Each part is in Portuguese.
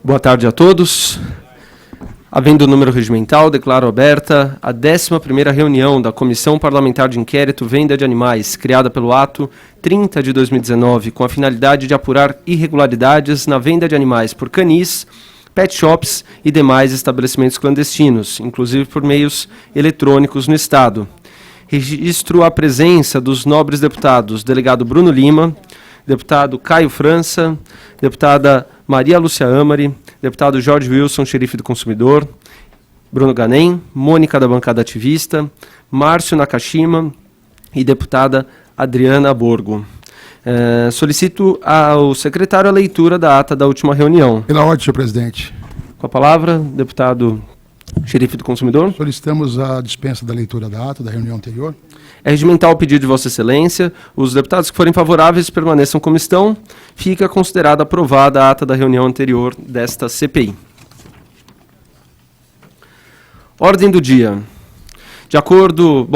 Boa tarde a todos. Havendo o número regimental, declaro aberta a 11ª reunião da Comissão Parlamentar de Inquérito Venda de Animais, criada pelo Ato 30 de 2019, com a finalidade de apurar irregularidades na venda de animais por canis, pet shops e demais estabelecimentos clandestinos, inclusive por meios eletrônicos no Estado. Registro a presença dos nobres deputados, delegado Bruno Lima, deputado Caio França, deputada Maria Lúcia Amari, deputado Jorge Wilson, xerife do consumidor, Bruno Ganem, Mônica da bancada ativista, Márcio Nakashima e deputada Adriana Borgo. Solicito ao secretário a leitura da ata da última reunião. Pela ordem, senhor presidente. Com a palavra, deputado xerife do consumidor. Solicitamos a dispensa da leitura da ata da reunião anterior. É regimental o pedido de Vossa Excelência. Os deputados que forem favoráveis permaneçam como estão. Fica considerada aprovada a ata da reunião anterior desta CPI. Ordem do dia. De acordo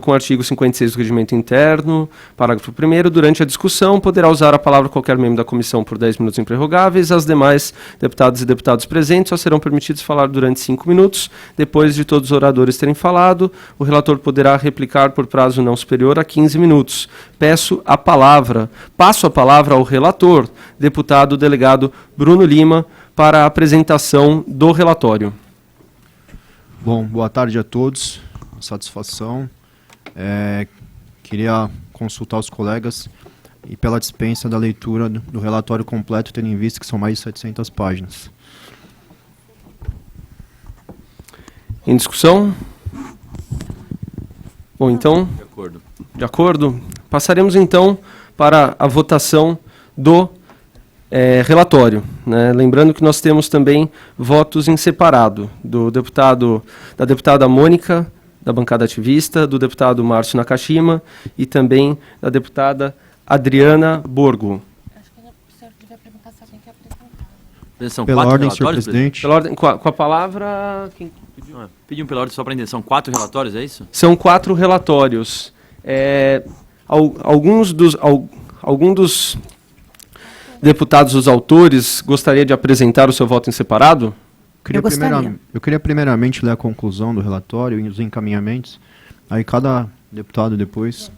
com o artigo 56 do Regimento Interno, parágrafo 1º, durante a discussão, poderá usar a palavra qualquer membro da comissão por 10 minutos improrrogáveis. As demais deputadas e deputados presentes só serão permitidos falar durante 5 minutos. Depois de todos os oradores terem falado, o relator poderá replicar por prazo não superior a 15 minutos. Passo a palavra ao relator, deputado delegado Bruno Lima, para a apresentação do relatório. Bom, boa tarde a todos, satisfação. Queria consultar os colegas e pela dispensa da leitura do relatório completo, tendo em vista que são mais de 700 páginas. Em discussão? Bom, então, de acordo. Passaremos então para a votação do relatório, né? Lembrando que nós temos também votos em separado da deputada Mônica, da bancada ativista, do deputado Márcio Nakashima e também da deputada Adriana Borgo. Acho que o senhor devia perguntar se alguém quer apresentar. São Pela quatro ordem, senhor relatórios, presidente. Pela ordem, com a palavra... Quem pediu? Pediam pela ordem só para entender. São 4 relatórios, é isso? São 4 relatórios. Alguns dos deputados, os autores, gostaria de apresentar o seu voto em separado? Eu queria primeiramente ler a conclusão do relatório e os encaminhamentos. Aí cada deputado depois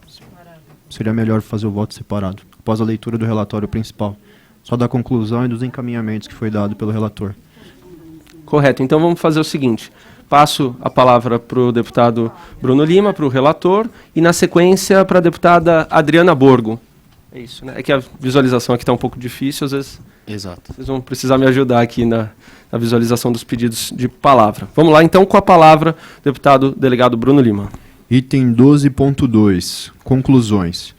seria melhor fazer o voto separado, após a leitura do relatório principal. Só da conclusão e dos encaminhamentos que foi dado pelo relator. Correto. Então vamos fazer o seguinte. Passo a palavra para o deputado Bruno Lima, para o relator, e na sequência para a deputada Adriana Borgo. É isso, né? É que a visualização aqui está um pouco difícil, às vezes. Exato. Vocês vão precisar me ajudar aqui na visualização dos pedidos de palavra. Vamos lá, então, com a palavra, deputado delegado Bruno Lima. Item 12.2. Conclusões.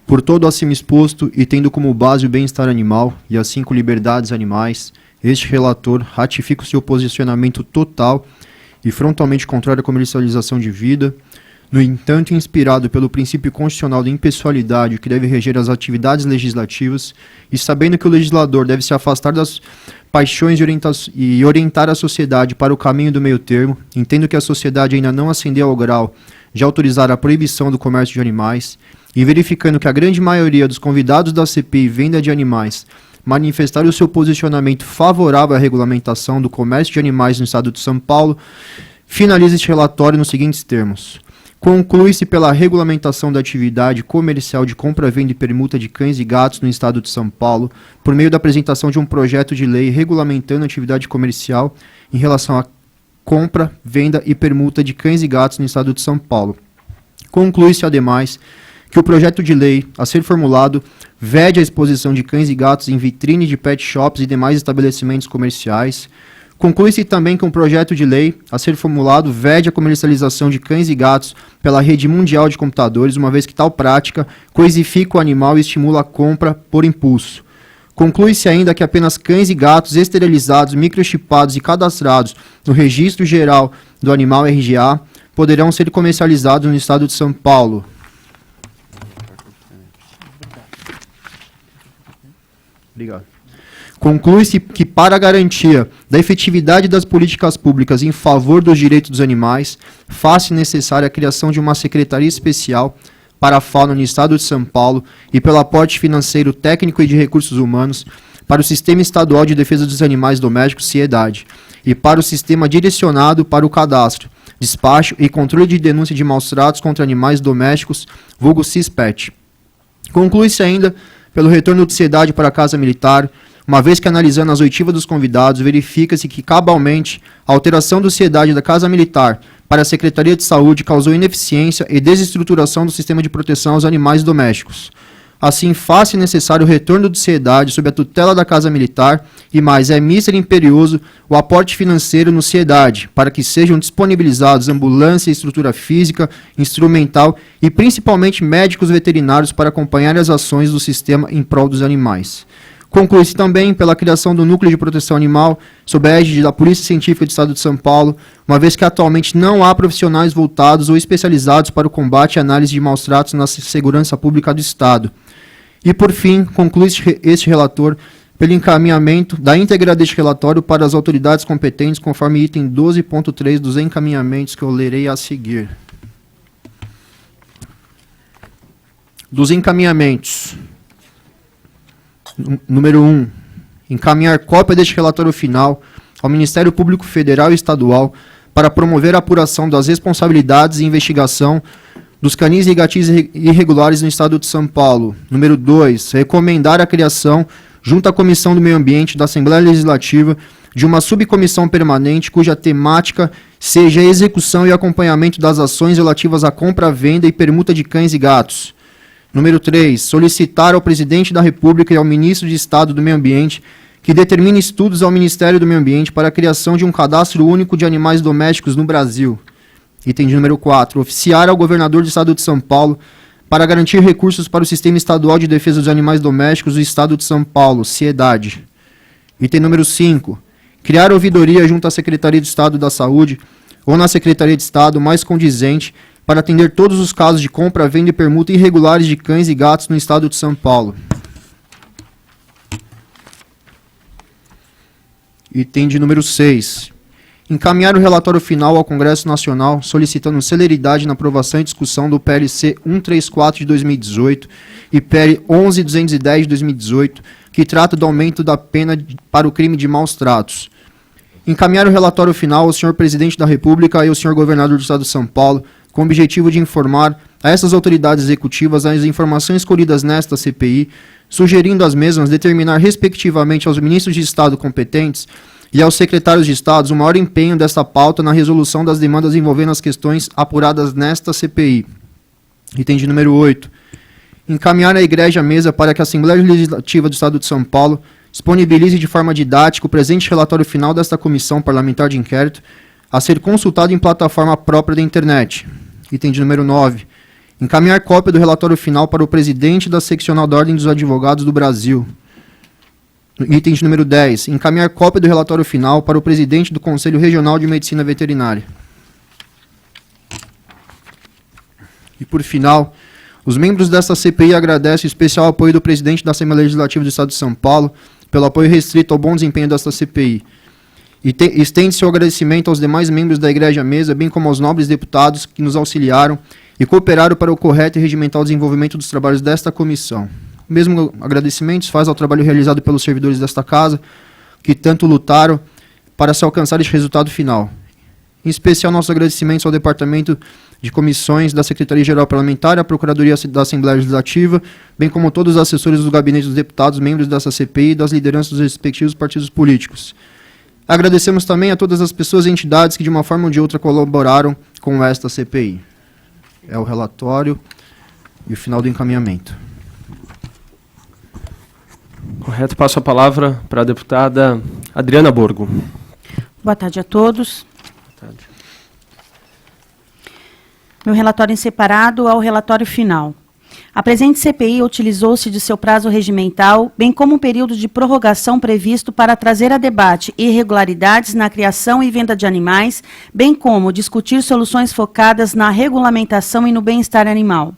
Por todo acima exposto e tendo como base o bem-estar animal e as 5 liberdades animais, este relator ratifica o seu posicionamento total e frontalmente contrário à comercialização de vida. No entanto, inspirado pelo princípio constitucional da impessoalidade que deve reger as atividades legislativas e sabendo que o legislador deve se afastar das paixões e orientar a sociedade para o caminho do meio termo, entendo que a sociedade ainda não ascendeu ao grau de autorizar a proibição do comércio de animais e verificando que a grande maioria dos convidados da CPI venda de animais manifestaram o seu posicionamento favorável à regulamentação do comércio de animais no estado de São Paulo, finaliza este relatório nos seguintes termos. Conclui-se pela regulamentação da atividade comercial de compra, venda e permuta de cães e gatos no estado de São Paulo, por meio da apresentação de um projeto de lei regulamentando a atividade comercial em relação à compra, venda e permuta de cães e gatos no estado de São Paulo. Conclui-se, ademais, que o projeto de lei a ser formulado vede a exposição de cães e gatos em vitrine de pet shops e demais estabelecimentos comerciais. Conclui-se também que um projeto de lei a ser formulado vede a comercialização de cães e gatos pela rede mundial de computadores, uma vez que tal prática coisifica o animal e estimula a compra por impulso. Conclui-se ainda que apenas cães e gatos esterilizados, microchipados e cadastrados no Registro Geral do Animal RGA poderão ser comercializados no estado de São Paulo. Obrigado. Conclui-se que, para a garantia da efetividade das políticas públicas em favor dos direitos dos animais, faz-se necessária a criação de uma secretaria especial para a fauna no estado de São Paulo e pelo aporte financeiro, técnico e de recursos humanos para o Sistema Estadual de Defesa dos Animais Domésticos, SIEDAD, e para o Sistema Direcionado para o Cadastro, Despacho e Controle de Denúncia de Maus-Tratos contra Animais Domésticos, vulgo SISPET. Conclui-se ainda pelo retorno do SIEDAD para a Casa Militar, uma vez que, analisando as oitivas dos convidados, verifica-se que, cabalmente, a alteração do SIEDAD da Casa Militar para a Secretaria de Saúde causou ineficiência e desestruturação do sistema de proteção aos animais domésticos. Assim, faz-se necessário o retorno do SIEDAD sob a tutela da Casa Militar e, mais, é mister imperioso o aporte financeiro no SIEDAD, para que sejam disponibilizados ambulância, estrutura física, instrumental e, principalmente, médicos veterinários para acompanhar as ações do sistema em prol dos animais. Conclui-se também pela criação do Núcleo de Proteção Animal, sob a égide da Polícia Científica do Estado de São Paulo, uma vez que atualmente não há profissionais voltados ou especializados para o combate e análise de maus-tratos na segurança pública do Estado. E, por fim, conclui-se este relator pelo encaminhamento da íntegra deste relatório para as autoridades competentes, conforme item 12.3 dos encaminhamentos que eu lerei a seguir. Dos encaminhamentos. Número 1. Encaminhar cópia deste relatório final ao Ministério Público Federal e Estadual para promover a apuração das responsabilidades e investigação dos canis e gatis irregulares no Estado de São Paulo. Número 2. Recomendar a criação, junto à Comissão do Meio Ambiente da Assembleia Legislativa, de uma subcomissão permanente cuja temática seja a execução e acompanhamento das ações relativas à compra, venda e permuta de cães e gatos. Número 3. Solicitar ao Presidente da República e ao Ministro de Estado do Meio Ambiente que determine estudos ao Ministério do Meio Ambiente para a criação de um cadastro único de animais domésticos no Brasil. Item de número 4. Oficiar ao Governador do Estado de São Paulo para garantir recursos para o Sistema Estadual de Defesa dos Animais Domésticos do Estado de São Paulo, SIEDAD. Item número 5. Criar ouvidoria junto à Secretaria de Estado da Saúde ou na Secretaria de Estado mais condizente para atender todos os casos de compra, venda e permuta irregulares de cães e gatos no Estado de São Paulo. Item de número 6. Encaminhar o relatório final ao Congresso Nacional, solicitando celeridade na aprovação e discussão do PLC 134 de 2018 e PL 11.210 de 2018, que trata do aumento da pena para o crime de maus-tratos. Encaminhar o relatório final ao senhor Presidente da República e ao senhor Governador do Estado de São Paulo, com o objetivo de informar a essas autoridades executivas as informações colhidas nesta CPI, sugerindo as mesmas determinar respectivamente aos ministros de Estado competentes e aos secretários de Estado o maior empenho desta pauta na resolução das demandas envolvendo as questões apuradas nesta CPI. Item de número 8. Encaminhar à Igreja Mesa para que a Assembleia Legislativa do Estado de São Paulo disponibilize de forma didática o presente relatório final desta Comissão Parlamentar de Inquérito, a ser consultado em plataforma própria da internet. Item de número 9. Encaminhar cópia do relatório final para o presidente da Seccional da Ordem dos Advogados do Brasil. Item de número 10. Encaminhar cópia do relatório final para o presidente do Conselho Regional de Medicina Veterinária. E, por final, os membros desta CPI agradecem o especial apoio do presidente da Assembleia Legislativa do Estado de São Paulo pelo apoio restrito ao bom desempenho desta CPI. E estende-se o agradecimento aos demais membros da Igreja Mesa, bem como aos nobres deputados que nos auxiliaram e cooperaram para o correto e regimental desenvolvimento dos trabalhos desta comissão. O mesmo agradecimento se faz ao trabalho realizado pelos servidores desta casa, que tanto lutaram para se alcançar este resultado final. Em especial, nossos agradecimentos ao Departamento de Comissões da Secretaria-Geral Parlamentar, à Procuradoria da Assembleia Legislativa, bem como todos os assessores dos gabinetes dos deputados, membros dessa CPI e das lideranças dos respectivos partidos políticos. Agradecemos também a todas as pessoas e entidades que, de uma forma ou de outra, colaboraram com esta CPI. É o relatório e o final do encaminhamento. Correto, passo a palavra para a deputada Adriana Borgo. Boa tarde a todos. Boa tarde. Meu relatório em separado ao relatório final. A presente CPI utilizou-se de seu prazo regimental, bem como um período de prorrogação previsto para trazer a debate irregularidades na criação e venda de animais, bem como discutir soluções focadas na regulamentação e no bem-estar animal.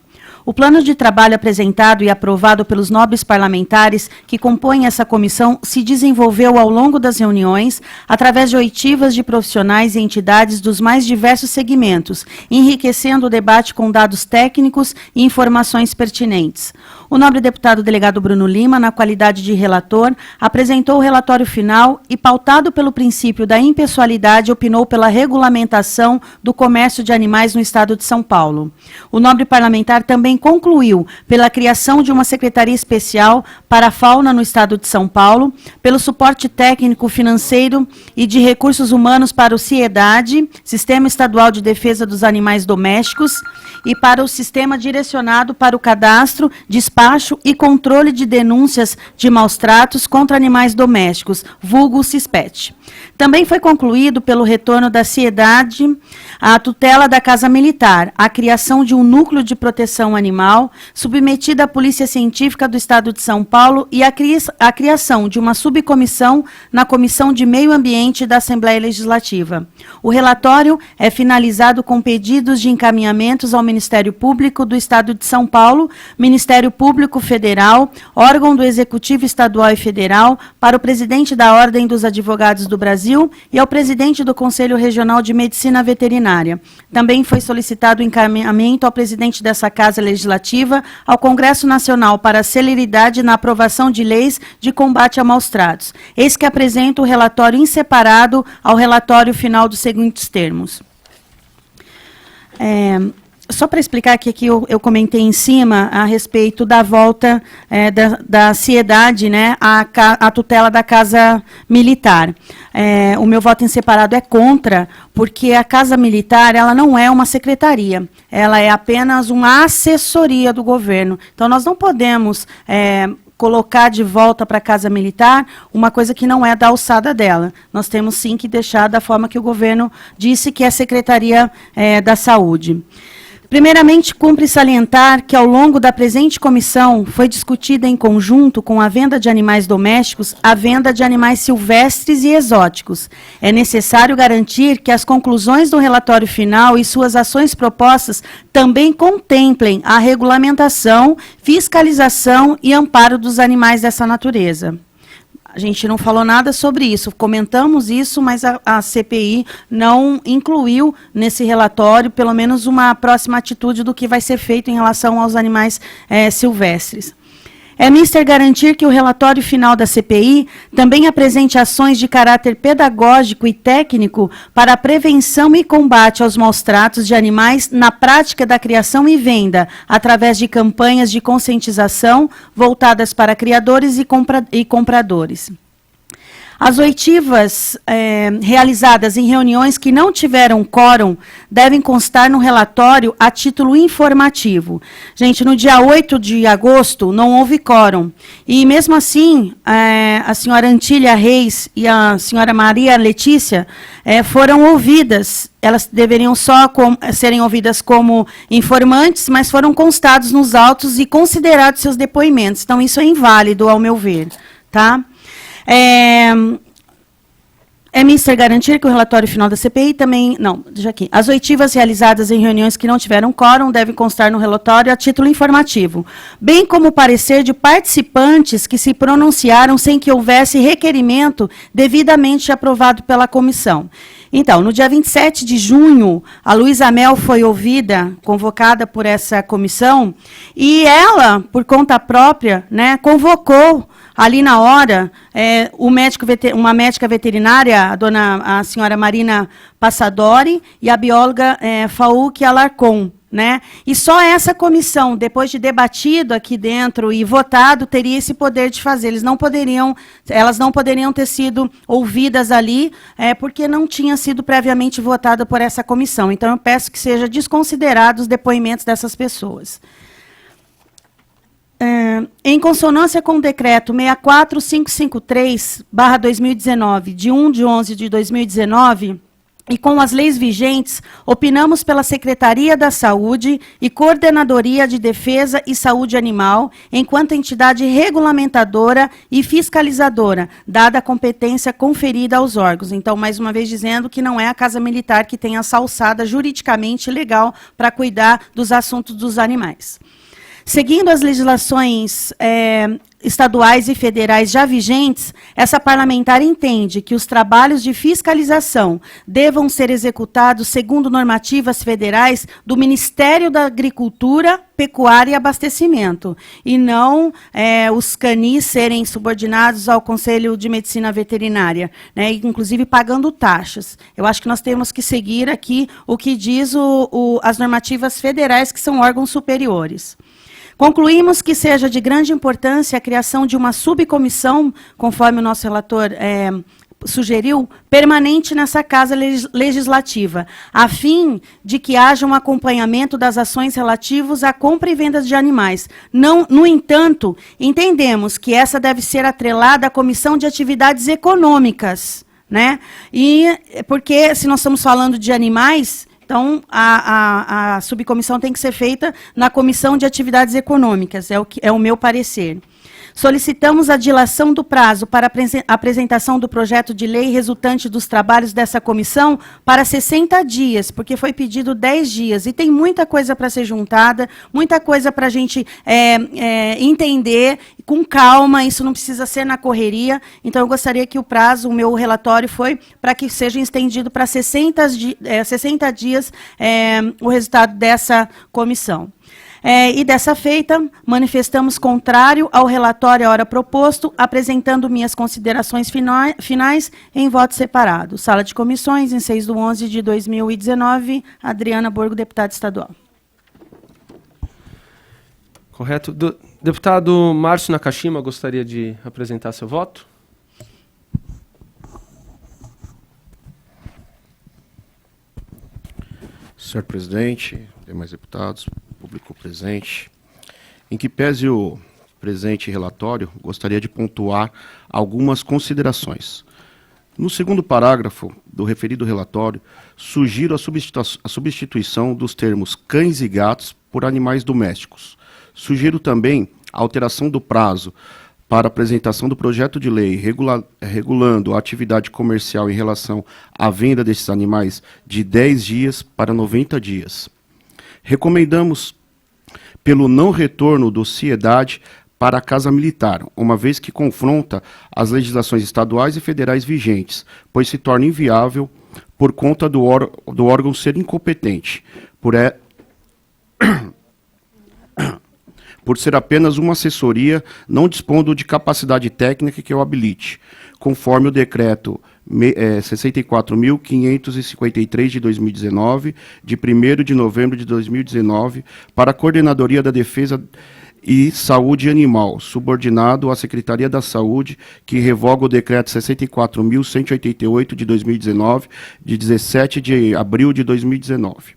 O plano de trabalho apresentado e aprovado pelos nobres parlamentares que compõem essa comissão se desenvolveu ao longo das reuniões, através de oitivas de profissionais e entidades dos mais diversos segmentos, enriquecendo o debate com dados técnicos e informações pertinentes. O nobre deputado delegado Bruno Lima, na qualidade de relator, apresentou o relatório final e, pautado pelo princípio da impessoalidade, opinou pela regulamentação do comércio de animais no Estado de São Paulo. O nobre parlamentar também concluiu pela criação de uma secretaria especial para a fauna no Estado de São Paulo, pelo suporte técnico, financeiro e de recursos humanos para o CIEDAD, Sistema Estadual de Defesa dos Animais Domésticos, e para o sistema direcionado para o cadastro, despacho e controle de denúncias de maus-tratos contra animais domésticos, vulgo CISPET. Também foi concluído pelo retorno da CIEDAD à tutela da Casa Militar, a criação de um núcleo de proteção animal, submetida à Polícia Científica do Estado de São Paulo e a criação de uma subcomissão na Comissão de Meio Ambiente da Assembleia Legislativa. O relatório é finalizado com pedidos de encaminhamentos ao Ministério Público do Estado de São Paulo, Ministério Público Federal, órgão do Executivo Estadual e Federal, para o presidente da Ordem dos Advogados do Brasil e ao presidente do Conselho Regional de Medicina Veterinária. Também foi solicitado o encaminhamento ao presidente dessa Casa Legislativa, ao Congresso Nacional, para celeridade na aprovação de leis de combate a maus-tratos. Eis que apresento o relatório inseparado ao relatório final dos seguintes termos. Só para explicar que aqui eu comentei em cima a respeito da volta da CIEDAD, né, à tutela da Casa Militar. O meu voto em separado é contra, porque a Casa Militar ela não é uma secretaria, ela é apenas uma assessoria do governo. Então, nós não podemos colocar de volta para a Casa Militar uma coisa que não é da alçada dela. Nós temos, sim, que deixar da forma que o governo disse, que é a Secretaria da Saúde. Primeiramente, cumpre salientar que, ao longo da presente comissão, foi discutida em conjunto com a venda de animais domésticos a venda de animais silvestres e exóticos. É necessário garantir que as conclusões do relatório final e suas ações propostas também contemplem a regulamentação, fiscalização e amparo dos animais dessa natureza. A gente não falou nada sobre isso, comentamos isso, mas a CPI não incluiu nesse relatório, pelo menos, uma próxima atitude do que vai ser feito em relação aos animais silvestres. É mister garantir que o relatório final da CPI também apresente ações de caráter pedagógico e técnico para a prevenção e combate aos maus-tratos de animais na prática da criação e venda, através de campanhas de conscientização voltadas para criadores e compradores. As oitivas realizadas em reuniões que não tiveram quórum devem constar no relatório a título informativo. Gente, no dia 8 de agosto não houve quórum. E, mesmo assim, a senhora Antília Reis e a senhora Maria Letícia foram ouvidas. Elas deveriam só serem ouvidas como informantes, mas foram constados nos autos e considerados seus depoimentos. Então, isso é inválido, ao meu ver. Tá? É mister garantir que o relatório final da CPI também... Não, deixa aqui. As oitivas realizadas em reuniões que não tiveram quórum devem constar no relatório a título informativo, bem como o parecer de participantes que se pronunciaram sem que houvesse requerimento devidamente aprovado pela comissão. Então, no dia 27 de junho, a Luísa Mel foi ouvida, convocada por essa comissão, e ela, por conta própria, né, convocou ali na hora, uma médica veterinária, a senhora Marina Passadori, e a bióloga Fauk Alarcon. Né? E só essa comissão, depois de debatido aqui dentro e votado, teria esse poder de fazer. Elas não poderiam ter sido ouvidas ali, porque não tinha sido previamente votada por essa comissão. Então, eu peço que seja desconsiderados os depoimentos dessas pessoas. Em consonância com o decreto 64553/2019, de 1 de 11 de 2019, e com as leis vigentes, opinamos pela Secretaria da Saúde e Coordenadoria de Defesa e Saúde Animal, enquanto entidade regulamentadora e fiscalizadora, dada a competência conferida aos órgãos. Então, mais uma vez dizendo que não é a Casa Militar que tem essa alçada juridicamente legal para cuidar dos assuntos dos animais. Seguindo as legislações estaduais e federais já vigentes, essa parlamentar entende que os trabalhos de fiscalização devam ser executados segundo normativas federais do Ministério da Agricultura, Pecuária e Abastecimento, e não os canis serem subordinados ao Conselho de Medicina Veterinária, né, inclusive pagando taxas. Eu acho que nós temos que seguir aqui o que diz as normativas federais, que são órgãos superiores. Concluímos que seja de grande importância a criação de uma subcomissão, conforme o nosso relator sugeriu, permanente nessa Casa Legislativa, a fim de que haja um acompanhamento das ações relativas à compra e venda de animais. No entanto, entendemos que essa deve ser atrelada à Comissão de Atividades Econômicas, né? E porque, se nós estamos falando de animais, então, a subcomissão tem que ser feita na Comissão de Atividades Econômicas, é o meu parecer. Solicitamos a dilação do prazo para a apresentação do projeto de lei resultante dos trabalhos dessa comissão para 60 dias, porque foi pedido 10 dias. E tem muita coisa para ser juntada, muita coisa para a gente entender com calma, isso não precisa ser na correria. Então, eu gostaria que o prazo, o meu relatório foi para que seja estendido para 60 dias o resultado dessa comissão. E dessa feita, manifestamos contrário ao relatório à hora proposto, apresentando minhas considerações finais em voto separado. Sala de comissões, em 6/11/2019, Adriana Borgo, deputada estadual. Correto. Deputado Márcio Nakashima gostaria de apresentar seu voto. Senhor presidente, demais deputados, público presente, em que pese o presente relatório, gostaria de pontuar algumas considerações. No segundo parágrafo do referido relatório, sugiro a substituição dos termos cães e gatos por animais domésticos. Sugiro também a alteração do prazo para apresentação do projeto de lei regulando a atividade comercial em relação à venda desses animais de 10 dias para 90 dias. Recomendamos pelo não retorno do CIEDAD para a Casa Militar, uma vez que confronta as legislações estaduais e federais vigentes, pois se torna inviável por conta do órgão ser incompetente, por ser apenas uma assessoria, não dispondo de capacidade técnica que o habilite, conforme o decreto 64.553 de 2019, de 1º de novembro de 2019, para a Coordenadoria da Defesa e Saúde Animal, subordinado à Secretaria da Saúde, que revoga o decreto 64.188 de 2019, de 17 de abril de 2019.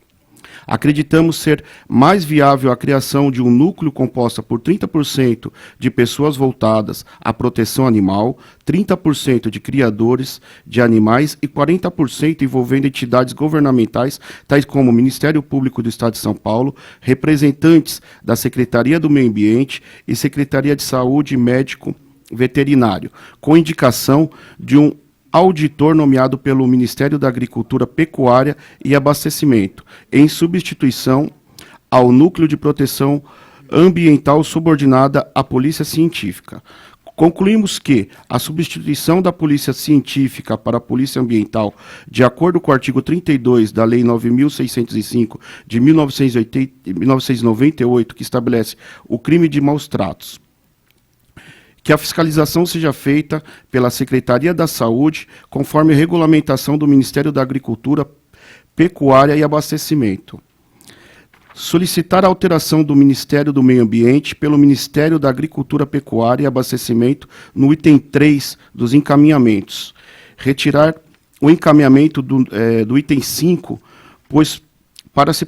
Acreditamos ser mais viável a criação de um núcleo composto por 30% de pessoas voltadas à proteção animal, 30% de criadores de animais e 40% envolvendo entidades governamentais, tais como o Ministério Público do Estado de São Paulo, representantes da Secretaria do Meio Ambiente e Secretaria de Saúde e Médico Veterinário, com indicação de um auditor nomeado pelo Ministério da Agricultura, Pecuária e Abastecimento, em substituição ao Núcleo de Proteção Ambiental subordinada à Polícia Científica. Concluímos que a substituição da Polícia Científica para a Polícia Ambiental, de acordo com o artigo 32 da Lei 9.605 de 1998, que estabelece o crime de maus tratos, que a fiscalização seja feita pela Secretaria da Saúde, conforme a regulamentação do Ministério da Agricultura, Pecuária e Abastecimento. Solicitar a alteração do Ministério do Meio Ambiente pelo Ministério da Agricultura, Pecuária e Abastecimento no item 3 dos encaminhamentos. Retirar o encaminhamento do item 5, pois para se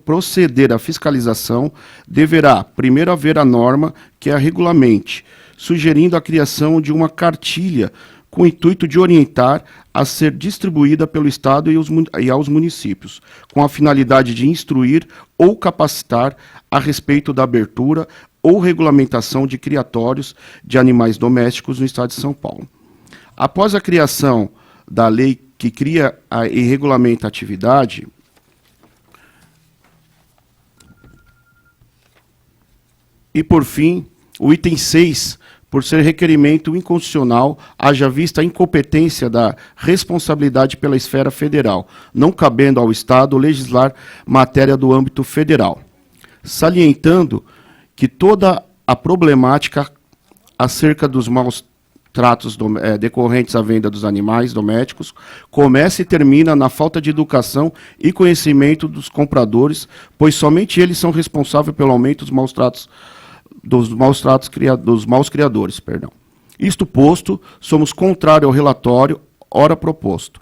proceder à fiscalização, deverá primeiro haver a norma que a regulamente, sugerindo a criação de uma cartilha com o intuito de orientar a ser distribuída pelo Estado e aos municípios, com a finalidade de instruir ou capacitar a respeito da abertura ou regulamentação de criatórios de animais domésticos no Estado de São Paulo. Após a criação da lei que cria e regulamenta a atividade, E, por fim, o item 6, por ser requerimento inconstitucional, haja vista a incompetência da responsabilidade pela esfera federal, não cabendo ao Estado legislar matéria do âmbito federal. Salientando que toda a problemática acerca dos maus tratos decorrentes à venda dos animais domésticos começa e termina na falta de educação e conhecimento dos compradores, pois somente eles são responsáveis pelo aumento dos maus criadores. Isto posto, somos contrários ao relatório ora proposto.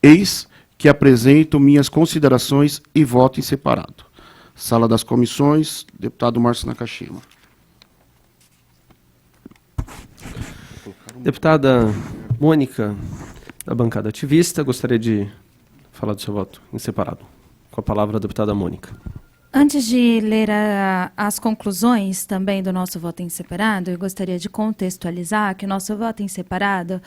Eis que apresento minhas considerações e voto em separado. Sala das Comissões, deputado Márcio Nakashima. Deputada Mônica, da bancada ativista, gostaria de falar do seu voto em separado. Com a palavra a deputada Mônica. Antes de ler as conclusões também do nosso voto em separado, eu gostaria de contextualizar que o nosso voto em separado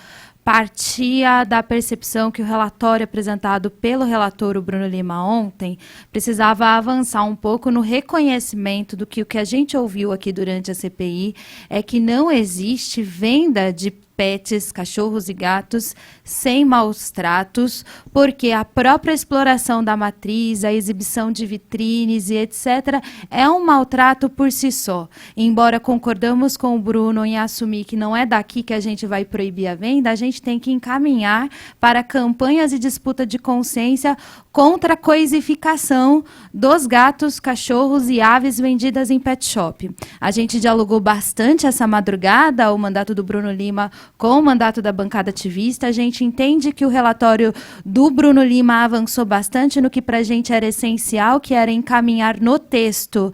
partia da percepção que o relatório apresentado pelo relator o Bruno Lima ontem precisava avançar um pouco no reconhecimento do que o que a gente ouviu aqui durante a CPI é que não existe venda de pets, cachorros e gatos sem maus tratos, porque a própria exploração da matriz, a exibição de vitrines e etc. é um maltrato por si só. Embora concordamos com o Bruno em assumir que não é daqui que a gente vai proibir a venda, a gente tem que encaminhar para campanhas de disputa de consciência contra a coisificação dos gatos, cachorros e aves vendidas em pet shop. A gente dialogou bastante essa madrugada, o mandato do Bruno Lima com o mandato da bancada ativista. A gente entende que o relatório do Bruno Lima avançou bastante no que para a gente era essencial, que era encaminhar no texto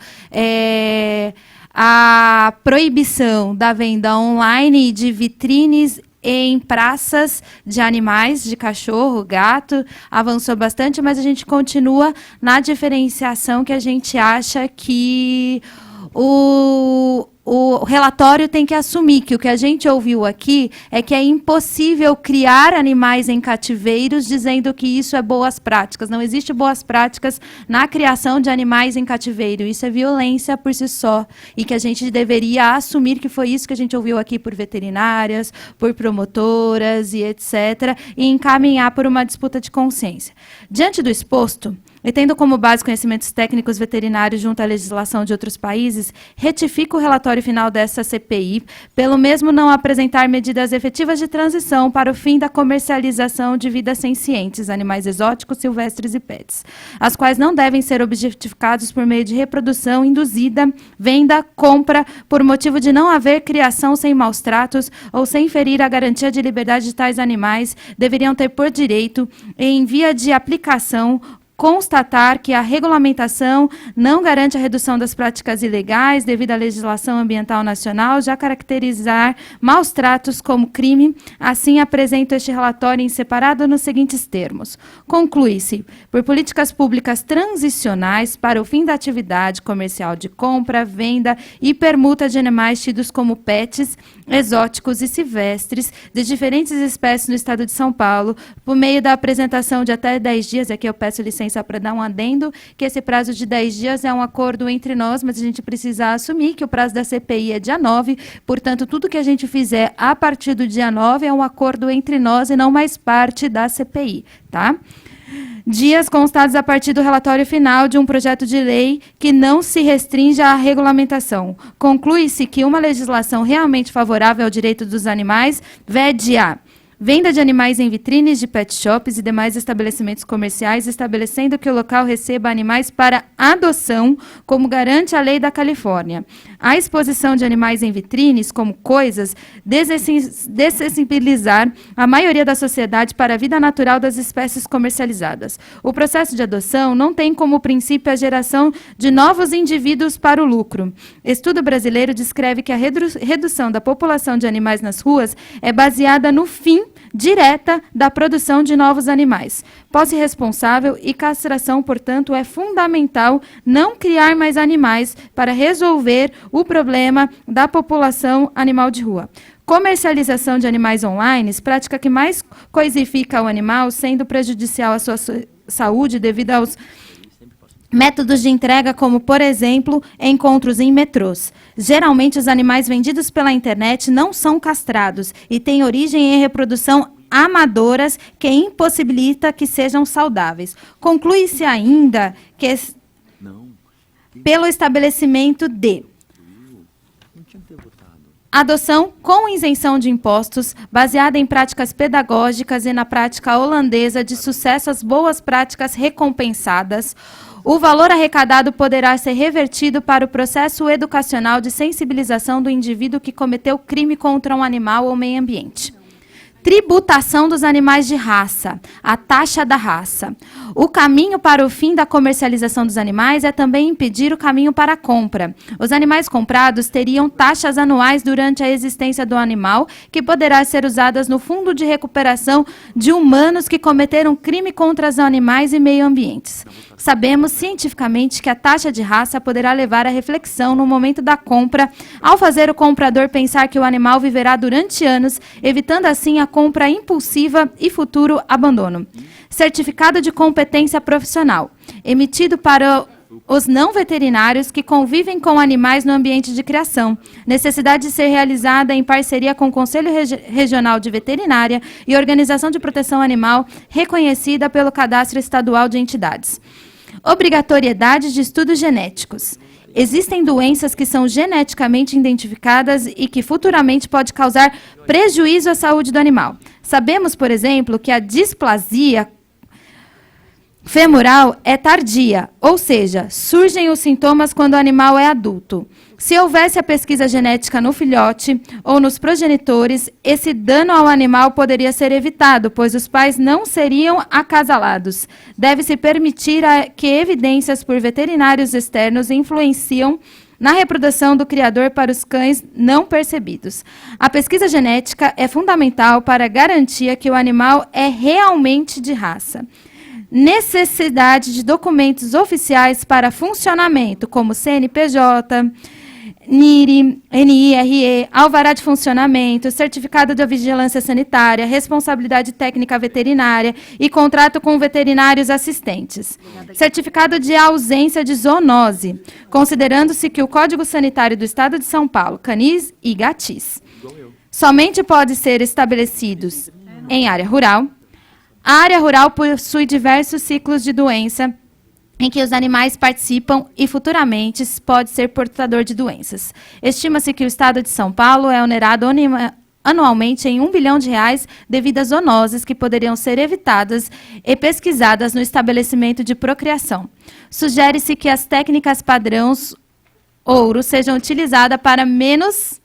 a proibição da venda online de vitrines em praças de animais, de cachorro, gato, avançou bastante, mas a gente continua na diferenciação que a gente acha que o relatório tem que assumir que o que a gente ouviu aqui é que é impossível criar animais em cativeiros dizendo que isso é boas práticas. Não existe boas práticas na criação de animais em cativeiro. Isso é violência por si só. E que a gente deveria assumir que foi isso que a gente ouviu aqui por veterinárias, por promotoras e etc. E encaminhar por uma disputa de consciência. Diante do exposto, e tendo como base conhecimentos técnicos veterinários junto à legislação de outros países, retifica o relatório final dessa CPI, pelo mesmo não apresentar medidas efetivas de transição para o fim da comercialização de vidas sencientes, animais exóticos, silvestres e pets, as quais não devem ser objetificados por meio de reprodução induzida, venda, compra, por motivo de não haver criação sem maus tratos ou sem ferir a garantia de liberdade de tais animais, deveriam ter por direito, em via de aplicação, constatar que a regulamentação não garante a redução das práticas ilegais devido à legislação ambiental nacional, já caracterizar maus tratos como crime. Assim, apresento este relatório em separado nos seguintes termos. Conclui-se, por políticas públicas transicionais para o fim da atividade comercial de compra, venda e permuta de animais tidos como pets, exóticos e silvestres de diferentes espécies no estado de São Paulo, por meio da apresentação de até 10 dias, aqui eu peço licença para dar um adendo, que esse prazo de 10 dias é um acordo entre nós, mas a gente precisa assumir que o prazo da CPI é dia 9, portanto, tudo que a gente fizer a partir do dia 9 é um acordo entre nós e não mais parte da CPI, tá? Dias constados a partir do relatório final de um projeto de lei que não se restringe à regulamentação. Conclui-se que uma legislação realmente favorável ao direito dos animais vede a venda de animais em vitrines de pet shops e demais estabelecimentos comerciais, estabelecendo que o local receba animais para adoção, como garante a lei da Califórnia. A exposição de animais em vitrines, como coisas, dessensibilizar a maioria da sociedade para a vida natural das espécies comercializadas. O processo de adoção não tem como princípio a geração de novos indivíduos para o lucro. Estudo brasileiro descreve que a redução da população de animais nas ruas é baseada no fim direta da produção de novos animais. Posse responsável e castração, portanto, é fundamental não criar mais animais para resolver o problema da população animal de rua. Comercialização de animais online, prática que mais coisifica o animal, sendo prejudicial à sua saúde devido aos Métodos de entrega como, por exemplo, encontros em metrôs. Geralmente, os animais vendidos pela internet não são castrados e têm origem em reprodução amadoras que impossibilita que sejam saudáveis. Conclui-se ainda que pelo estabelecimento de adoção com isenção de impostos, baseada em práticas pedagógicas e na prática holandesa de sucesso às boas práticas recompensadas, o valor arrecadado poderá ser revertido para o processo educacional de sensibilização do indivíduo que cometeu crime contra um animal ou meio ambiente. Tributação dos animais de raça, a taxa da raça. O caminho para o fim da comercialização dos animais é também impedir o caminho para a compra. Os animais comprados teriam taxas anuais durante a existência do animal, que poderá ser usadas no fundo de recuperação de humanos que cometeram crime contra os animais e meio ambientes. Sabemos cientificamente que a taxa de raça poderá levar à reflexão no momento da compra, ao fazer o comprador pensar que o animal viverá durante anos, evitando assim a compra impulsiva e futuro abandono. Certificado de competência profissional, emitido para os não veterinários que convivem com animais no ambiente de criação. Necessidade de ser realizada em parceria com o Conselho Regional de Veterinária e Organização de Proteção Animal, reconhecida pelo Cadastro Estadual de Entidades. Obrigatoriedade de estudos genéticos. Existem doenças que são geneticamente identificadas e que futuramente pode causar prejuízo à saúde do animal. Sabemos, por exemplo, que a displasia femoral é tardia, ou seja, surgem os sintomas quando o animal é adulto. Se houvesse a pesquisa genética no filhote ou nos progenitores, esse dano ao animal poderia ser evitado, pois os pais não seriam acasalados. Deve-se permitir que evidências por veterinários externos influenciam na reprodução do criador para os cães não percebidos. A pesquisa genética é fundamental para a garantia que o animal é realmente de raça. Necessidade de documentos oficiais para funcionamento, como CNPJ, NIRE, NIRE, alvará de funcionamento, certificado de vigilância sanitária, responsabilidade técnica veterinária e contrato com veterinários assistentes. Certificado de ausência de zoonose, considerando-se que o Código Sanitário do Estado de São Paulo, canis e gatis, somente pode ser estabelecidos em área rural. A área rural possui diversos ciclos de doença em que os animais participam e futuramente pode ser portador de doenças. Estima-se que o Estado de São Paulo é onerado anualmente em R$ 1 bilhão devido a zoonoses que poderiam ser evitadas e pesquisadas no estabelecimento de procriação. Sugere-se que as técnicas padrões ouro sejam utilizadas para menos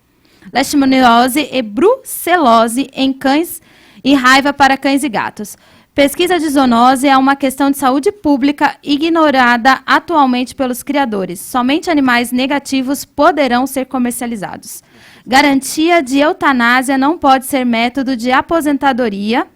leishmaniose e brucelose em cães e raiva para cães e gatos. Pesquisa de zoonose é uma questão de saúde pública ignorada atualmente pelos criadores. Somente animais negativos poderão ser comercializados. Garantia de eutanásia não pode ser método de aposentadoria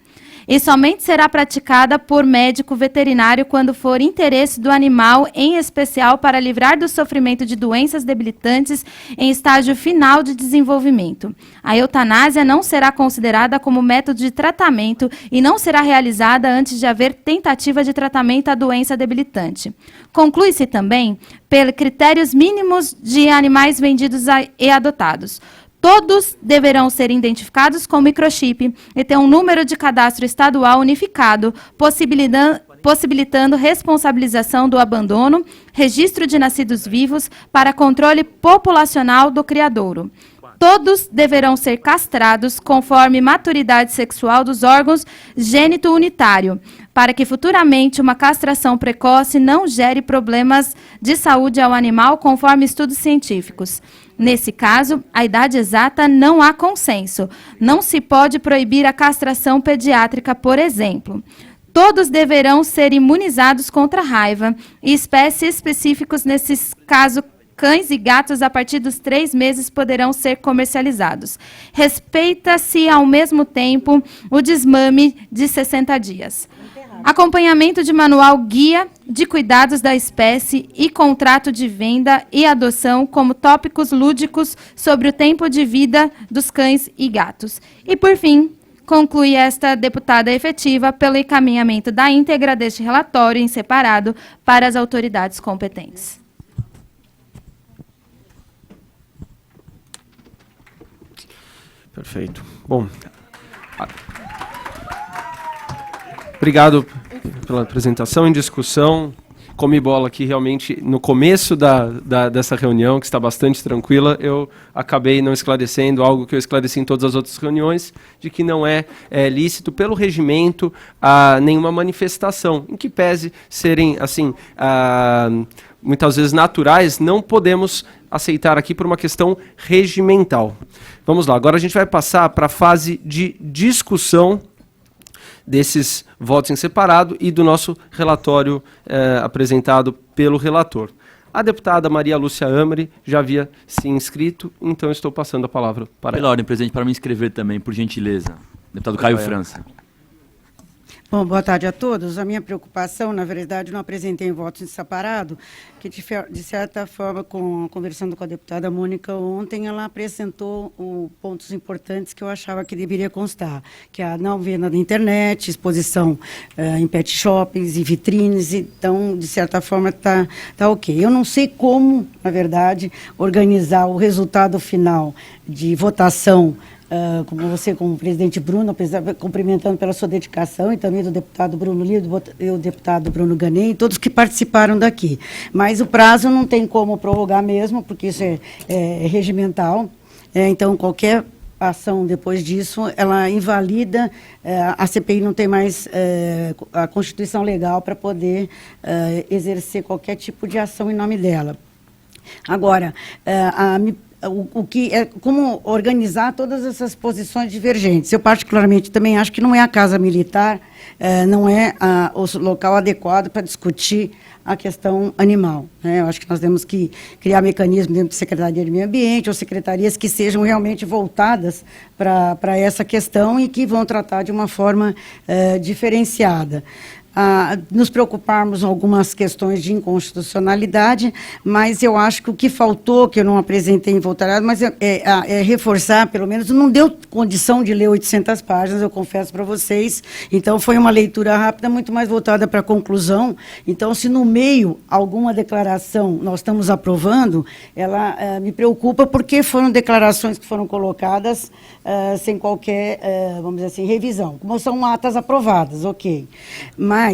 e somente será praticada por médico veterinário quando for interesse do animal, em especial para livrar do sofrimento de doenças debilitantes em estágio final de desenvolvimento. A eutanásia não será considerada como método de tratamento e não será realizada antes de haver tentativa de tratamento à doença debilitante. Conclui-se também pelos critérios mínimos de animais vendidos e adotados. Todos deverão ser identificados com microchip e ter um número de cadastro estadual unificado, possibilitando responsabilização do abandono, registro de nascidos vivos para controle populacional do criadouro. Todos deverão ser castrados conforme maturidade sexual dos órgãos gênito unitário, para que futuramente uma castração precoce não gere problemas de saúde ao animal, conforme estudos científicos. Nesse caso, a idade exata não há consenso. Não se pode proibir a castração pediátrica, por exemplo. Todos deverão ser imunizados contra a raiva e espécies específicos, nesses casos, cães e gatos, a partir dos 3 meses, poderão ser comercializados. Respeita-se, ao mesmo tempo, o desmame de 60 dias. Acompanhamento de manual guia de cuidados da espécie e contrato de venda e adoção como tópicos lúdicos sobre o tempo de vida dos cães e gatos. E, por fim, Conclui esta deputada efetiva pelo encaminhamento da íntegra deste relatório em separado para as autoridades competentes. Perfeito. Bom, obrigado pela apresentação em discussão. Comi bola aqui realmente no começo dessa reunião, que está bastante tranquila, eu acabei não esclarecendo algo que eu esclareci em todas as outras reuniões, de que não é lícito pelo regimento nenhuma manifestação, em que pese serem, assim, muitas vezes naturais, não podemos aceitar aqui por uma questão regimental. Vamos lá, agora a gente vai passar para a fase de discussão desses votos em separado e do nosso relatório apresentado pelo relator. A deputada Maria Lúcia Amri já havia se inscrito, então estou passando a palavra para Pela ela. ordem, presidente, para me inscrever também, por gentileza. Deputado Caio França. Bom, boa tarde a todos. A minha preocupação, na verdade, não apresentei em votos em separado, que de certa forma, conversando com a deputada Mônica ontem, ela apresentou pontos importantes que eu achava que deveria constar, que é a não venda na internet, exposição em pet shoppings e vitrines, então, de certa forma, está ok. Eu não sei como, na verdade, organizar o resultado final de votação, como você, como o presidente Bruno, cumprimentando pela sua dedicação, e também do deputado Bruno Lido e o deputado Bruno Ganem, todos que participaram daqui. Mas o prazo não tem como prorrogar mesmo, porque isso é regimental, então qualquer ação depois disso, ela invalida, a CPI não tem mais a Constituição legal para poder exercer qualquer tipo de ação em nome dela. Agora, como organizar todas essas posições divergentes. Eu, particularmente, também acho que não é a Casa Militar, não é o local adequado para discutir a questão animal, né? Eu acho que nós temos que criar mecanismos dentro da Secretaria de Meio Ambiente ou secretarias que sejam realmente voltadas para essa questão e que vão tratar de uma forma diferenciada. Nos preocuparmos com algumas questões de inconstitucionalidade, mas eu acho que o que faltou, que eu não apresentei em voluntariado, mas é reforçar, pelo menos, não deu condição de ler 800 páginas, eu confesso para vocês, então foi uma leitura rápida, muito mais voltada para a conclusão, então se no meio alguma declaração nós estamos aprovando, ela me preocupa porque foram declarações que foram colocadas sem qualquer, vamos dizer assim, revisão, como são atas aprovadas, ok, mas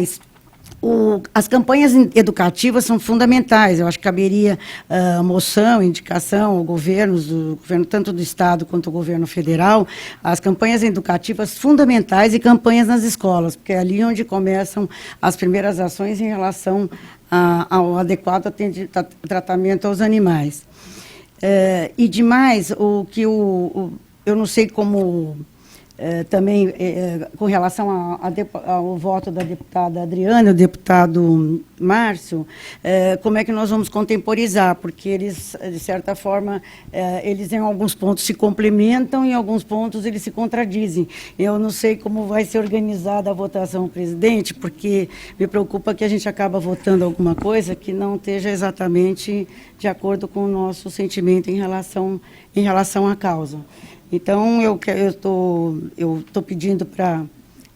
as campanhas educativas são fundamentais. Eu acho que caberia moção, indicação ao governo, tanto do Estado quanto do governo federal, as campanhas educativas fundamentais e campanhas nas escolas, porque é ali onde começam as primeiras ações em relação ao adequado tratamento aos animais. E demais, eu não sei como... também, com relação ao voto da deputada Adriana, o deputado Márcio, como é que nós vamos contemporizar? Porque eles, de certa forma, eles em alguns pontos se complementam e em alguns pontos eles se contradizem. Eu não sei como vai ser organizada a votação, presidente, porque me preocupa que a gente acaba votando alguma coisa que não esteja exatamente de acordo com o nosso sentimento em relação à causa. Então, eu estou pedindo para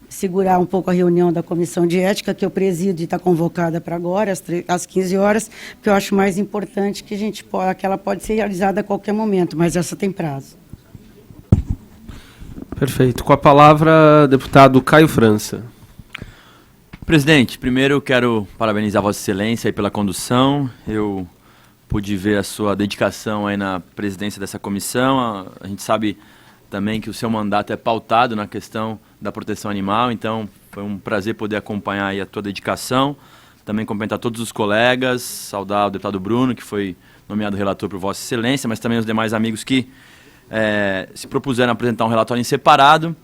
segurar um pouco a reunião da Comissão de Ética, que eu presido e está convocada para agora, às 15 horas, porque eu acho mais importante que ela pode ser realizada a qualquer momento, mas essa tem prazo. Perfeito. Com a palavra, deputado Caio França. Presidente, primeiro eu quero parabenizar Vossa Excelência aí pela condução. Eu pude ver a sua dedicação aí na presidência dessa comissão. A gente sabe também que o seu mandato é pautado na questão da proteção animal, então foi um prazer poder acompanhar aí a tua dedicação. Também cumprimentar todos os colegas, saudar o deputado Bruno, que foi nomeado relator por Vossa Excelência, mas também os demais amigos que se propuseram a apresentar um relatório em separado.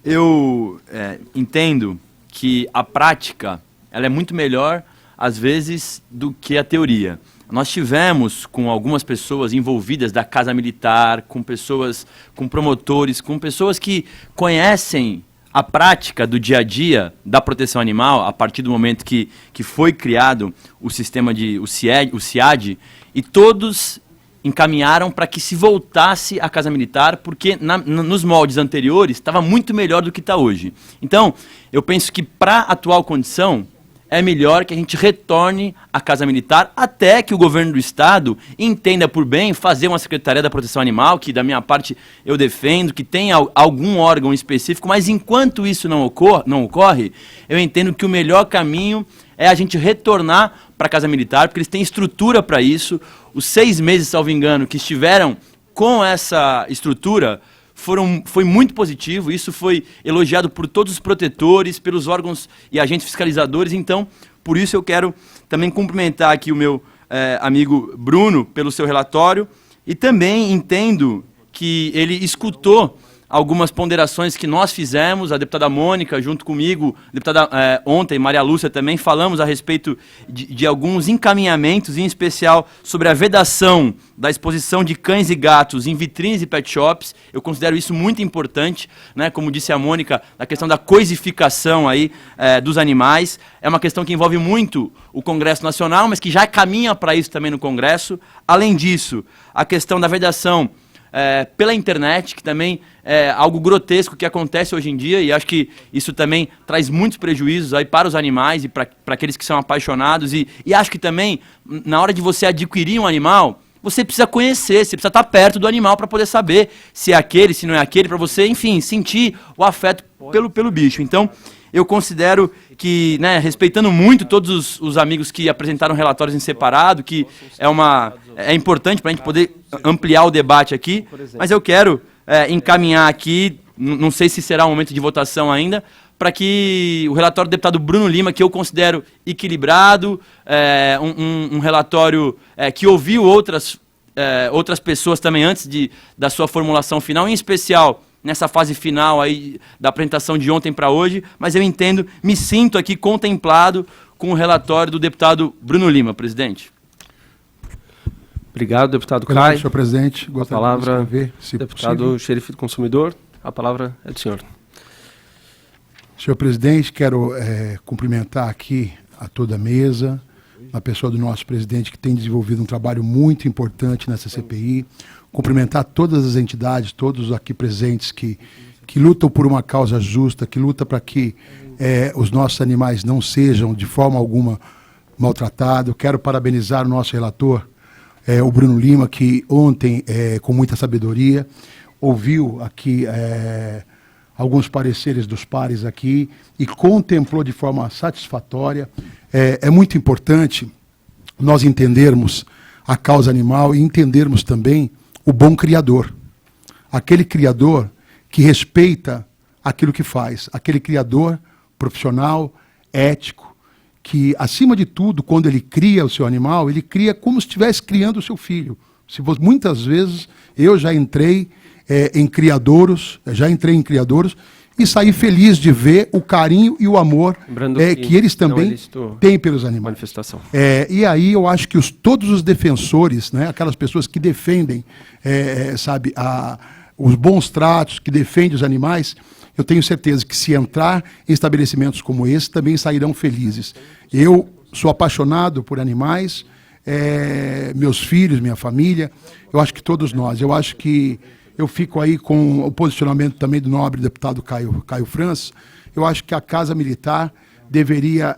Eu entendo que a prática ela é muito melhor, às vezes, do que a teoria. Nós tivemos com algumas pessoas envolvidas da Casa Militar, com pessoas, com promotores, com pessoas que conhecem a prática do dia a dia da proteção animal, a partir do momento que foi criado o sistema o CIAD, e todos encaminharam para que se voltasse à Casa Militar, porque nos moldes anteriores estava muito melhor do que está hoje. Então, eu penso que para a atual condição, é melhor que a gente retorne à Casa Militar até que o governo do Estado entenda por bem fazer uma Secretaria da Proteção Animal, que da minha parte eu defendo, que tenha algum órgão específico, mas enquanto isso não ocorre, eu entendo que o melhor caminho é a gente retornar para a Casa Militar, porque eles têm estrutura para isso. Os 6 meses, salvo engano, que estiveram com essa estrutura, foi muito positivo, isso foi elogiado por todos os protetores, pelos órgãos e agentes fiscalizadores, então, por isso eu quero também cumprimentar aqui o meu amigo Bruno pelo seu relatório, e também entendo que ele escutou algumas ponderações que nós fizemos, a deputada Mônica junto comigo, a deputada ontem, Maria Lúcia também, falamos a respeito de alguns encaminhamentos, em especial sobre a vedação da exposição de cães e gatos em vitrines e pet shops. Eu considero isso muito importante, né? Como disse a Mônica, a questão da coisificação aí, dos animais. É uma questão que envolve muito o Congresso Nacional, mas que já caminha para isso também no Congresso. Além disso, a questão da vedação pela internet, que também é algo grotesco que acontece hoje em dia, e acho que isso também traz muitos prejuízos aí para os animais e para aqueles que são apaixonados, e acho que também, na hora de você adquirir um animal, você precisa conhecer, você precisa estar perto do animal para poder saber se é aquele, se não é aquele, para você, enfim, sentir o afeto pelo bicho. Então, eu considero que, né, respeitando muito todos os amigos que apresentaram relatórios em separado, que é importante para a gente poder ampliar o debate aqui, mas eu quero encaminhar aqui, não sei se será um momento de votação ainda, para que o relatório do deputado Bruno Lima, que eu considero equilibrado, um relatório que ouviu outras pessoas também antes da sua formulação final, em especial nessa fase final aí da apresentação de ontem para hoje, mas eu entendo, me sinto aqui contemplado com o relatório do deputado Bruno Lima, presidente. Obrigado, deputado Obrigado, Caio. senhor presidente. A Gostaria palavra, de escrever, se deputado possível. Xerife do Consumidor, a palavra é do senhor. Senhor presidente, quero cumprimentar aqui a toda a mesa, a pessoa do nosso presidente que tem desenvolvido um trabalho muito importante nessa CPI, cumprimentar todas as entidades, todos aqui presentes que lutam por uma causa justa, que lutam para que os nossos animais não sejam de forma alguma maltratados. Quero parabenizar o nosso relator, o Bruno Lima, que ontem, com muita sabedoria, ouviu aqui alguns pareceres dos pares aqui e contemplou de forma satisfatória. É muito importante nós entendermos a causa animal e entendermos também o bom criador. Aquele criador que respeita aquilo que faz. Aquele criador profissional, ético, que, acima de tudo, quando ele cria o seu animal, ele cria como se estivesse criando o seu filho. Muitas vezes eu já entrei em criadouros, e saí feliz de ver o carinho e o amor que eles também têm pelos animais. Manifestação. E aí eu acho que todos os defensores, né, aquelas pessoas que defendem, os bons tratos, que defendem os animais, eu tenho certeza que se entrar em estabelecimentos como esse, também sairão felizes. Eu sou apaixonado por animais, meus filhos, minha família, eu acho que todos nós. Eu acho que eu fico aí com o posicionamento também do nobre deputado Caio França. Eu acho que a Casa Militar deveria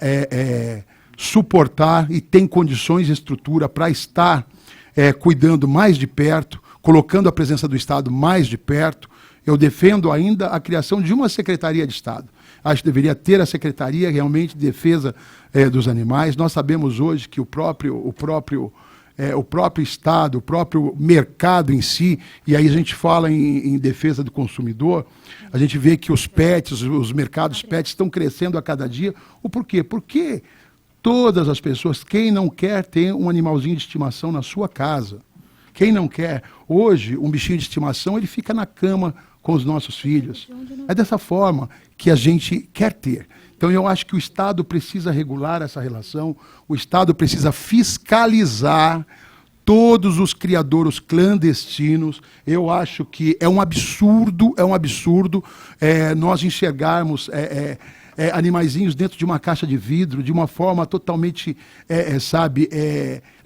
suportar e tem condições e estrutura para estar cuidando mais de perto, colocando a presença do Estado mais de perto. Eu defendo ainda a criação de uma Secretaria de Estado. Acho que deveria ter a Secretaria realmente de Defesa dos Animais. Nós sabemos hoje que o próprio Estado, o próprio mercado em si, e aí a gente fala em defesa do consumidor, a gente vê que os pets, os mercados pets estão crescendo a cada dia. O porquê? Porque todas as pessoas, quem não quer ter um animalzinho de estimação na sua casa? Quem não quer? Hoje, um bichinho de estimação, ele fica na cama com os nossos filhos. É dessa forma que a gente quer ter. Então, eu acho que o Estado precisa regular essa relação, o Estado precisa fiscalizar todos os criadouros clandestinos. Eu acho que é um absurdo nós enxergarmos animaizinhos dentro de uma caixa de vidro, de uma forma totalmente,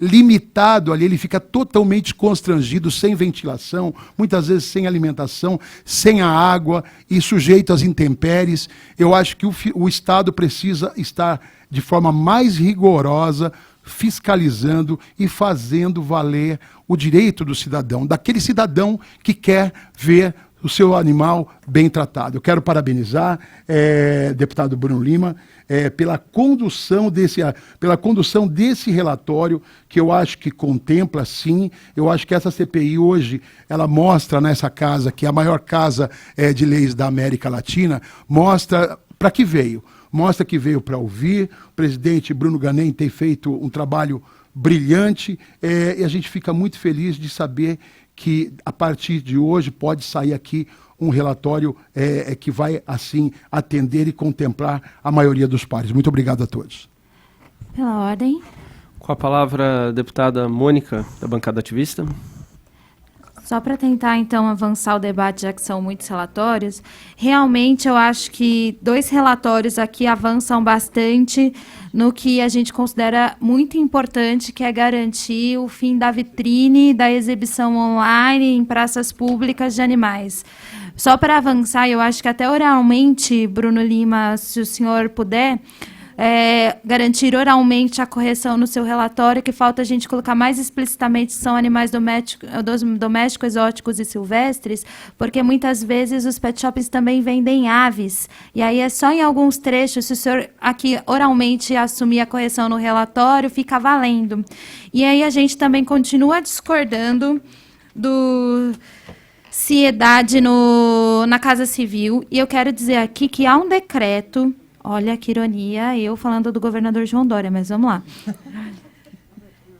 limitado ali, ele fica totalmente constrangido, sem ventilação, muitas vezes sem alimentação, sem a água e sujeito às intempéries. Eu acho que o Estado precisa estar de forma mais rigorosa, fiscalizando e fazendo valer o direito do cidadão, daquele cidadão que quer ver o seu animal bem tratado. Eu quero parabenizar, deputado Bruno Lima, pela condução desse relatório, que eu acho que contempla, sim. Eu acho que essa CPI hoje, ela mostra nessa casa, que é a maior casa de leis da América Latina, mostra para que veio. Mostra que veio para ouvir. O presidente Bruno Ganem tem feito um trabalho brilhante, e a gente fica muito feliz de saber que, a partir de hoje, pode sair aqui um relatório que vai, assim, atender e contemplar a maioria dos pares. Muito obrigado a todos. Pela ordem. Com a palavra, a deputada Mônica, da bancada ativista. Só para tentar, então, avançar o debate, já que são muitos relatórios, realmente eu acho que 2 relatórios aqui avançam bastante no que a gente considera muito importante, que é garantir o fim da vitrine, da exibição online em praças públicas de animais. Só para avançar, eu acho que até oralmente, Bruno Lima, se o senhor puder, garantir oralmente a correção no seu relatório, que falta a gente colocar mais explicitamente se são animais domésticos, exóticos e silvestres, porque muitas vezes os pet shops também vendem aves. E aí é só em alguns trechos, se o senhor aqui oralmente assumir a correção no relatório, fica valendo. E aí a gente também continua discordando se idade na Casa Civil, e eu quero dizer aqui que há um decreto. Olha que ironia, eu falando do governador João Dória, mas vamos lá.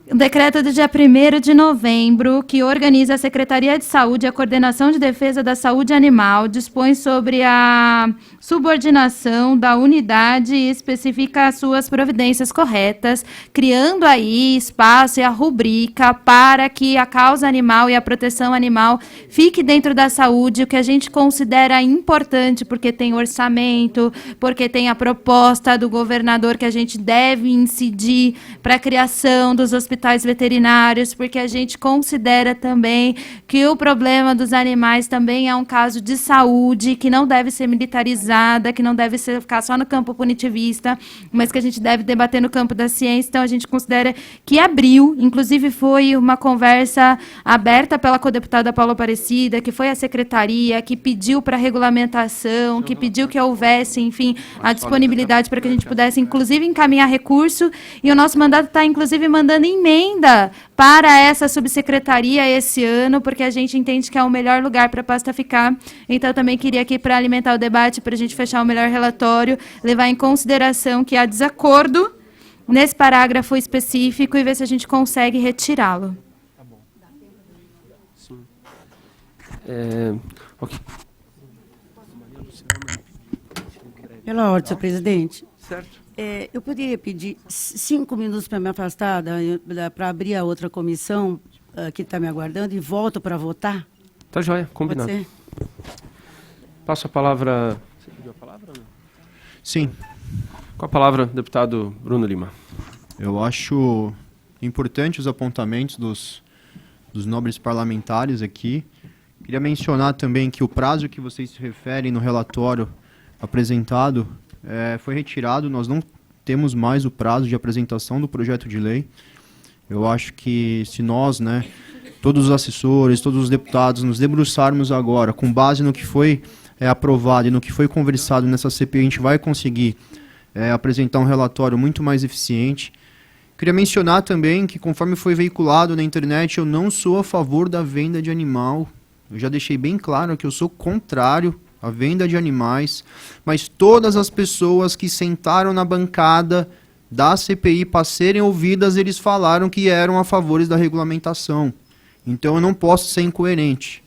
O decreto do dia 1º de novembro, que organiza a Secretaria de Saúde e a Coordenação de Defesa da Saúde Animal, dispõe sobre a subordinação da unidade e especifica as suas providências corretas, criando aí espaço e a rubrica para que a causa animal e a proteção animal fique dentro da saúde, o que a gente considera importante, porque tem orçamento, porque tem a proposta do governador que a gente deve incidir para a criação dos hospitais veterinários, porque a gente considera também que o problema dos animais também é um caso de saúde, que não deve ser militarizada, que não deve ficar só no campo punitivista, mas que a gente deve debater no campo da ciência. Então, a gente considera que abriu, inclusive foi uma conversa aberta pela codeputada Paula Aparecida, que foi a secretaria, que pediu para regulamentação, que pediu que houvesse, enfim, a disponibilidade para que a gente pudesse, inclusive, encaminhar recurso, e o nosso mandato está, inclusive, mandando emenda para essa subsecretaria esse ano, porque a gente entende que é o melhor lugar para a pasta ficar. Então, eu também queria aqui, para alimentar o debate, para a gente fechar o melhor relatório, levar em consideração que há desacordo nesse parágrafo específico e ver se a gente consegue retirá-lo. Tá bom. Sim. Okay. Pela ordem, senhor presidente. Certo. Eu poderia pedir 5 minutos para me afastar, para abrir a outra comissão que está me aguardando e volto para votar? Tá joia, combinado. Pode ser? Passo a palavra... Você pediu a palavra? Não? Sim. Com a palavra, deputado Bruno Lima. Eu acho importante os apontamentos dos nobres parlamentares aqui. Queria mencionar também que o prazo que vocês se referem no relatório apresentado foi retirado. Nós não temos mais o prazo de apresentação do projeto de lei. Eu acho que se nós, todos os assessores, todos os deputados, nos debruçarmos agora, com base no que foi aprovado e no que foi conversado nessa CPI, a gente vai conseguir apresentar um relatório muito mais eficiente. Queria mencionar também que, conforme foi veiculado na internet, eu não sou a favor da venda de animal. Eu já deixei bem claro que eu sou contrário à venda de animais, mas todas as pessoas que sentaram na bancada da CPI para serem ouvidas, eles falaram que eram a favor da regulamentação. Então eu não posso ser incoerente.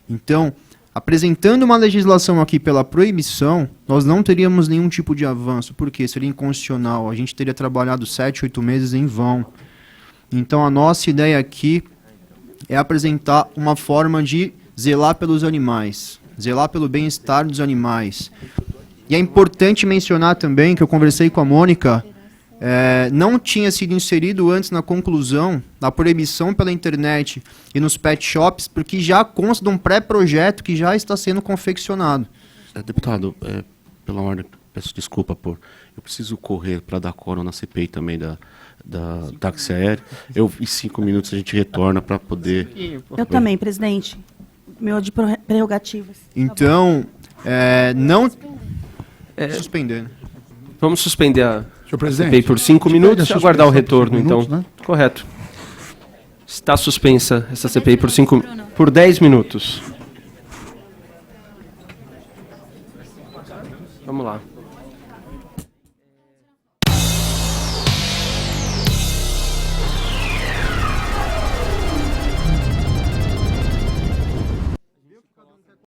Então, apresentando uma legislação aqui pela proibição, nós não teríamos nenhum tipo de avanço, porque seria inconstitucional. A gente teria trabalhado 7, 8 meses em vão. Então a nossa ideia aqui é apresentar uma forma de zelar pelos animais, zelar pelo bem-estar dos animais. E é importante mencionar também que eu conversei com a Mônica, não tinha sido inserido antes na conclusão da proibição pela internet e nos pet shops, porque já consta de um pré-projeto que já está sendo confeccionado. Deputado, pela ordem, peço desculpa eu preciso correr para dar quórum na CPI também da táxi aéreo. Em 5 minutos a gente retorna para poder... Eu também, presidente. Meu de prerrogativas. Então, não... Suspender, né? Vamos suspender a Senhor presidente, CPI por 5 minutos e a aguardar o suspensão por retorno, 5 minutos, então. né? Correto. Está suspensa essa CPI por 10 minutos. Vamos lá.